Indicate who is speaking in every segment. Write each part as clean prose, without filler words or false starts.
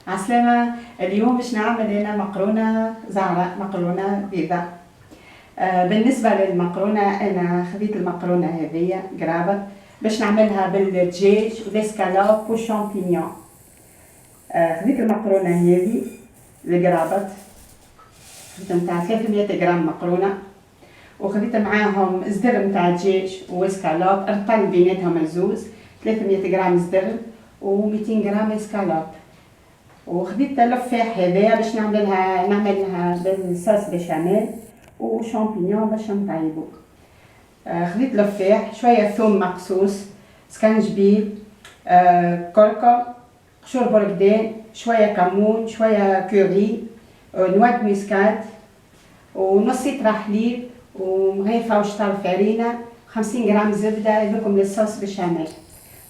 Speaker 1: عسلامة. اليوم باش نعمل هنا مقرونة زعرة، مقرونة بيضاء. بالنسبة للمقرونة أنا خذيت المقرونة هذيا قرابة باش نعملها بالدجاج والاسكالوب والشامبينيون. خذيت المقرونة هذه القرابط، خذيت متاع 300 غرام مقرونة، وخذيت معاهم زدر متاع دجاج واسكالوب رطل بيناتهم الزوز، 300 غرام زدر و200 غرام اسكالوب. وخذيت اللفاح هذايا باش نعملها بالصوص بشاميل وشامبينيون باش نطيبو. خذيت لفاح، شويه ثوم مقصوص، سكنجبيل، كركم، قشور برقدان، شويه كمون، شويه كوري، نواد مسكات، ونص لتر حليب، ومغيفه وشطر فرينه، 50 غرام زبده لكم للصوص بشاميل.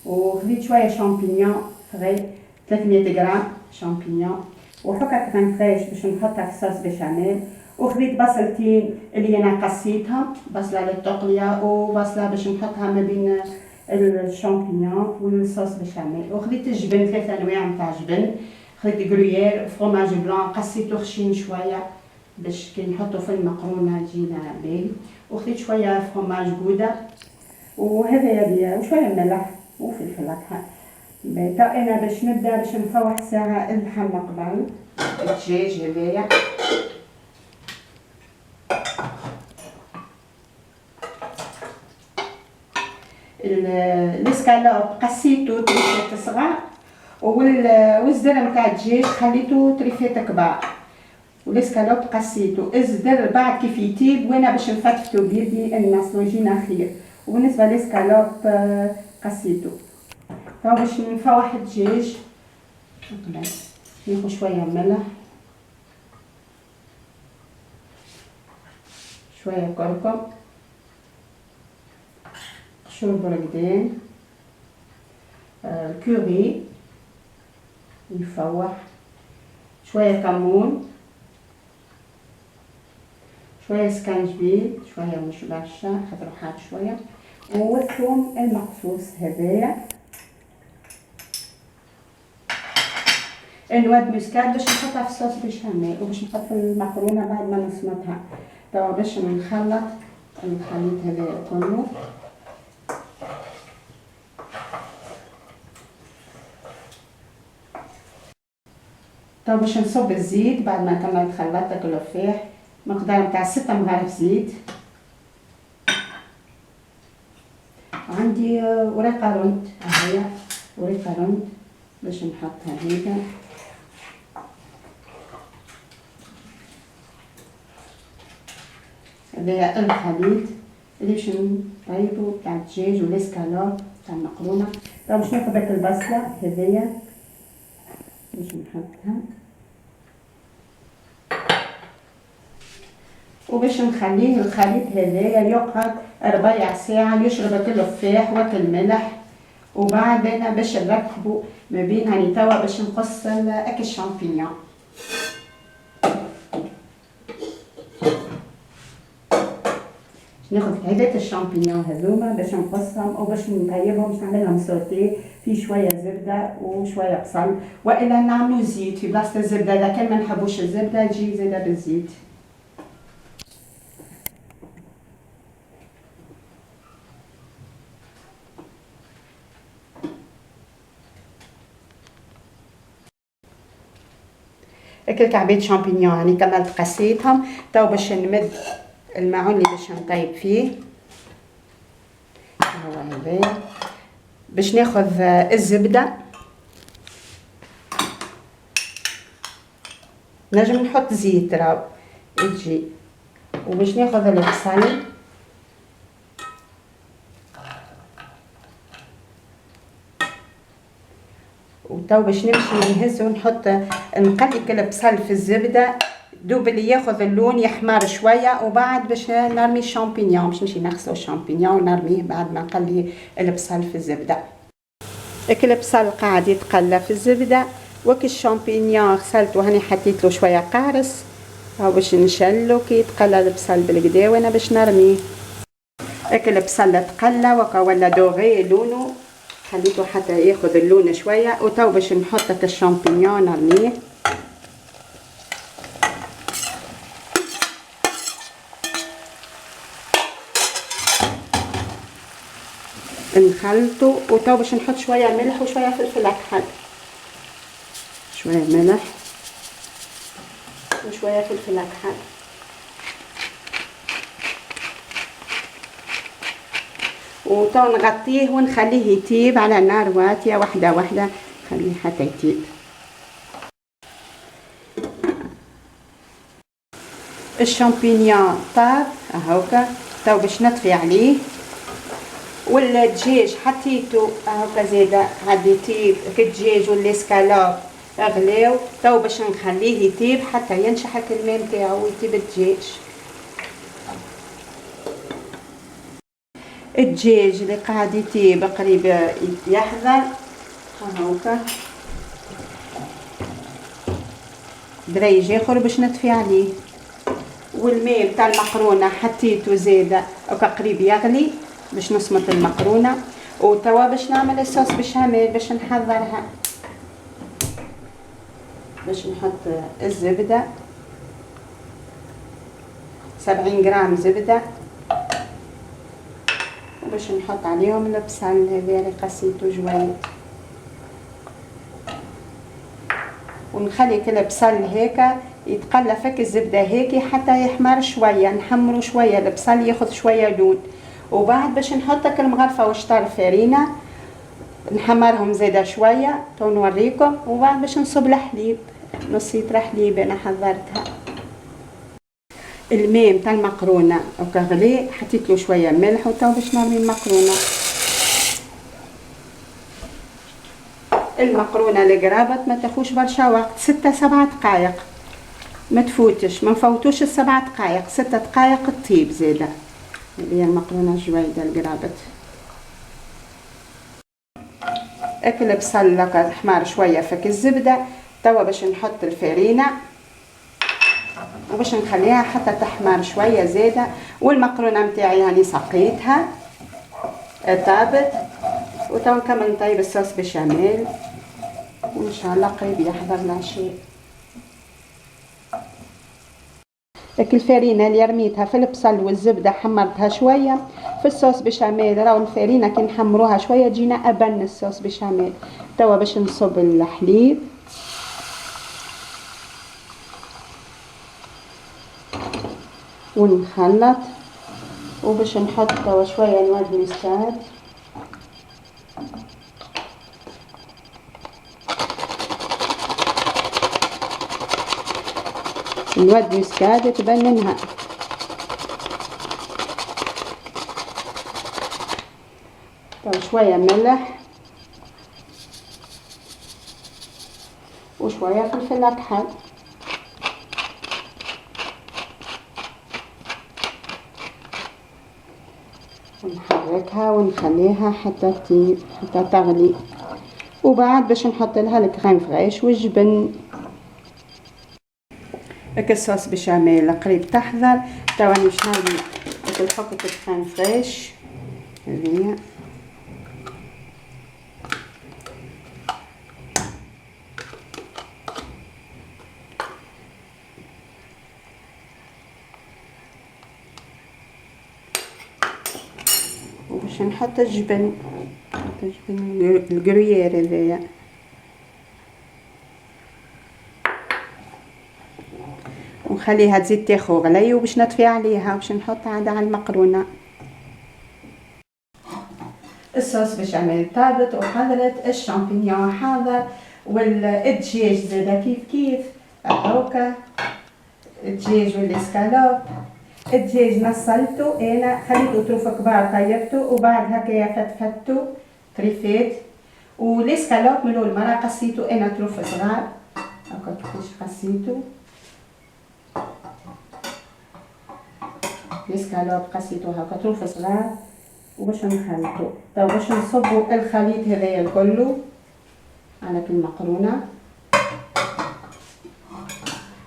Speaker 1: وخذيت شويه شامبينيون فغي 300 غرام شامبينيون، وحكة كرنفريش باش نحطها في الصوص بشاميل. وخذيت بصلتين اللي انا قصيتهم، بصله للتقليه وبصله باش نحطها ما بين الشامبينيون والصوص بشاميل. وخذيت الجبن، 3 انواع نتاع جبن، خذيت غرويير فروماج بلان قصيته خشين شويه باش كي نحطو في المقرونه يجينا باهي. وخذيت شويه فروماج جوده، وهذا يبيا وشويه ملح وفلفل اكحل. تا انا باش نبدا باش نفوح ساعه اللحم قبل الدجاج هذايا. الاسكالوب قصيتو تريفات صغار، والزدر نتاع الدجاج خليته تريفات كبار، والاسكالوب قصيتو. الزدر بعد كيف يطيب وانا باش نفتفتو بيدي الناس يجينا خير. وبالنسبه للاسكالوب قصيتو. تو باش نفوح الدجاج قبل ناخذ شويه ملح، شويه كركم، قشور برقدان، الكوري يفوح، شويه كمون، شويه سكنجبيل، شويه مش برشا خاطر حاد شويه، والثوم المقصوص هذايا، النواد مسكات باش نحطها في الصوص بشاميل، وباش نحط في المقرونه بعد ما نسمطها. توا باش نخلط الخليط هذا كله. توا باش نصب الزيت بعد ما كملت خلطت اللفاح، مقدار نتاع 6 مغارف زيت. عندي ورقه رند، هاهي ورقه رند باش نحطها هيدا. هذايا الخليط اللي باش نطيبو تاع الدجاج والاسكالوب تاع المقرونه. طيب باش ناخذ داك البصله هذايا باش نحطها، وباش نخليه الخليط هذايا يقعد ربع ساعه يشرب اللفاح والملح. وبعد انا باش نركبو ما بين هاني توا باش نقص الشامبينيون. ناخذ عدة الشامبينيون هذوما باش نقصهم وباش نطيبهم، باش نعملهم سوتيه في شويه زبده وشويه بصل، والا نعملو زيت في بلاصه الزبده. اذا كان ما نحبوش الزبده تجي زاده بالزيت. اكل كعبات شامبينيون يعني كملت قسيتهم. تو باش نمد المعون اللي باش نطيب فيه، هو هذا. باش ناخذ الزبده، نجم نحط زيت راهو تجي. وباش ناخذ البصل، وتو باش نمشي نهز ونحط نقلي كل بصل في الزبده دوب اللي ياخذ اللون يحمر شويه. وبعد باش نرمي الشامبينيون، باش نمشي نغسل الشامبينيون ونرميه بعد ما نقلي البصل في الزبده. اكل البصل قاعد يتقلى في الزبده، وكي الشامبينيون غسلته هاني حطيت له شويه قارص، هاو باش نشلو كي يتقلى البصل بالكدا وانا باش نرميه. اكل البصل تقلى وكا ولا دوغي لونه خليته حتى ياخذ اللون شويه. وتو باش نحط الشامبينيون نرميه، نخلطه. وتو باش نحط شويه ملح وشويه فلفل اكحل، شويه ملح وشويه فلفل اكحل. وتو نغطيه ونخليه يطيب على نار واطيه واحده واحده، خليه حتى يطيب. الشامبينيون طاب اهوكا. تو باش نطفي عليه. والدجاج حطيته هاكا زاده عاد يطيب. الدجاج والاسكالوب غلاو. تو باش نخليه يطيب حتى ينشحك الماء نتاعو ويطيب الدجاج. الدجاج اللي قاعد يطيب قريب يحضر هاكا. دريج اخر باش نطفي عليه. والماء بتاع المقرونه حطيته زاده هاكا قريب يغلي باش نصمت المقرونه. وتوا باش نعمل الصوص بشاميل باش نحضرها. باش نحط الزبده 70 غرام زبده، وباش نحط عليهم البصل هذا اللي قصيته جويد، ونخلي كل البصل هيك يتقلى فك الزبده هيك حتى يحمر شويه. نحمروا شويه البصل ياخذ شويه لون. وبعد باش نحط كل مغرفه وشطر فرينه نحمرهم زاده شويه تو نوريكم. وبعد باش نصب الحليب، نص لتر حليب انا حضرتها. الماء نتاع المقرونه هكا غلي، حطيت له شويه ملح. وتو باش نرمي المقرونه. المقرونه اللي قرابت ما تاخوش برشا وقت، 6-7 دقائق ما تفوتش، ما نفوتوش ال7 دقائق، 6 دقائق تطيب زاده. اللي هي المقرونه الجويده القرابت. اكل بصل لك حمار شويه فك الزبده. توا باش نحط الفرينه وباش نخليها حتى تحمر شويه زاده. والمقرونه نتاعي يعني سقيتها طابت. وتوا نكمل نطيب الصوص بشاميل وان شاء الله قريب يحضر العشاء. داك الفرينه اللي رميتها في البصل والزبده حمرتها شويه في الصوص بشاميل. راهو الفرينه كي نحمروها شويه تجينا ابن الصوص بشاميل. توا باش نصب الحليب ونخلط. وباش نحط توا شويه نواد مسكات نواد مسكات تبننها. توا شويه ملح وشويه فلفل اكحل. ونحركها ونخليها حتى تطيب حتى تغلي. وبعد باش نحط لها الكريم فريش والجبن. هاك الصوص بشاميل قريب تحضر. توا باش نرمي الحكة الكريم فريش هذيا. وباش نحط الجبن الجريير هذايا. ونخليها تزيد تاخو غلي. وباش نطفي عليها باش نحط عاد على المقرونه. الصوص بشاميل طابت وحضرت. الشامبينيون حاضر. والدجاج زاده كيف كيف هاكا. الدجاج والاسكالوب. الدجاج نصلته انا خليته طروف كبار طيبته. وبعد هكايا فتفته طريفات. والاسكالوب من المرة قصيته انا طروف صغار هاكا كيفاش قصيته. الاسكالوب قصيته هاكا طروف صغار. وباش نخلطو تو باش نصبو الخليط هذايا كله على المقرونه.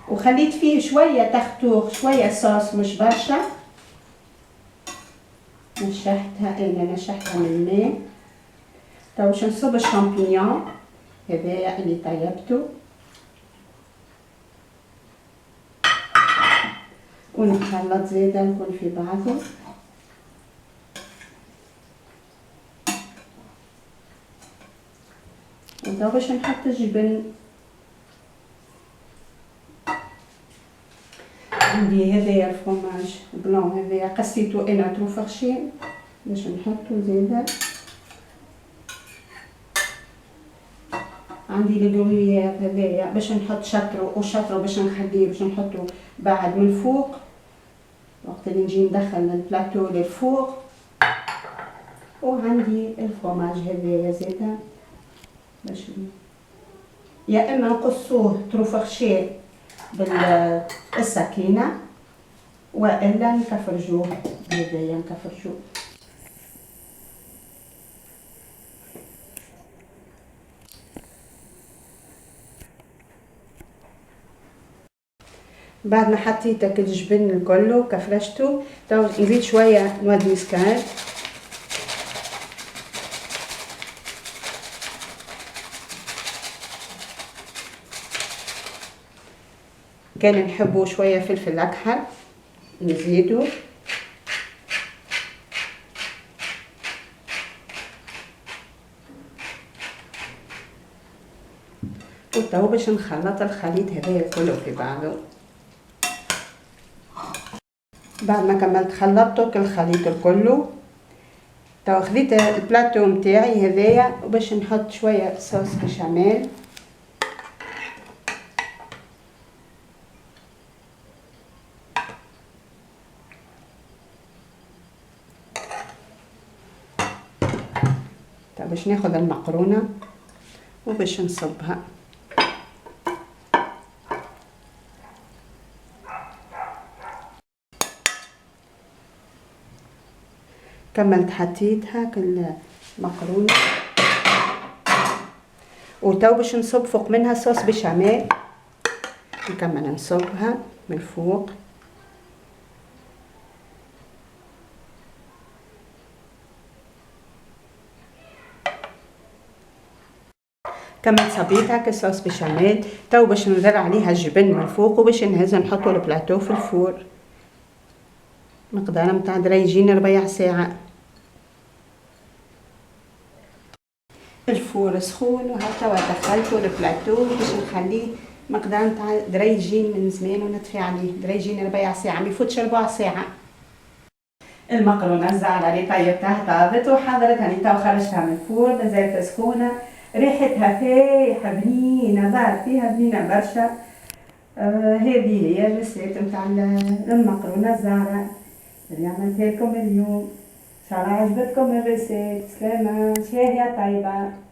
Speaker 1: وخليت فيه شويه تختوخ شويه صوص مش برشا. نشحتها من الماء. تو باش نصب الشامبينيون هذايا اللي طيبته ونخلط زيادة الكل في بعضه. وتو باش نحط الجبن. عندي هذايا الفرماج بلون هذايا قسيته انا تروفرشين باش نحطو زيادة. عندي الجرويير هذايا باش نحط شطرو وشطرو باش نخليه باش نحطو بعد من فوق وقت اللي نجي ندخل البلاطو للفوق. وعندي الفرماج هذايا زيادة باش يا اما نقصوه تروفرشيه بالسكينة والا نكفرجوه بهذايا نكفرجوه. بعد ما حطيت الجبن الكل كفرشته تو نزيد شويه نواد مسكات كان نحبوا شويه فلفل اكحل نزيدو. وتو باش نخلط الخليط هذايا كله في بعضه. بعد ما كملت خلطته الخليط كله تو خذيت البلاطو نتاعي هذايا وباش نحط شويه صوص بشاميل. باش ناخذ المقرونه وباش نصبها. كملت حطيت هاك المقرونه وتو باش نصب فوق منها صوص بشاميل. نكمل نصبها من فوق. كملت صبيت هاك الصوص بشاميل. تو باش نزرع عليها الجبن من فوق وباش نهز نحطو البلاطو في الفور مقدار متاع دريجين ربيع ساعه. الفور سخون وهكا ودخلته البلاطو باش نخليه مقدار متاع دريجين من زمان ونطفي عليه دريجين ربيع ساعه ما يفوتش ربع ساعه. المقرونه الزعره اللي طيبتها طابت وحضرت هاني تو خرجتها من الفور مازالت سخونه ريحتها فايحه بنينه ظهرت فيها بنينه برشا. هذه هي الريسيت نتاع المقرونه الزعره اللي عملتها لكم اليوم. ان شاء الله عجبتكم الريسيت. سلامه شهيه طيبه.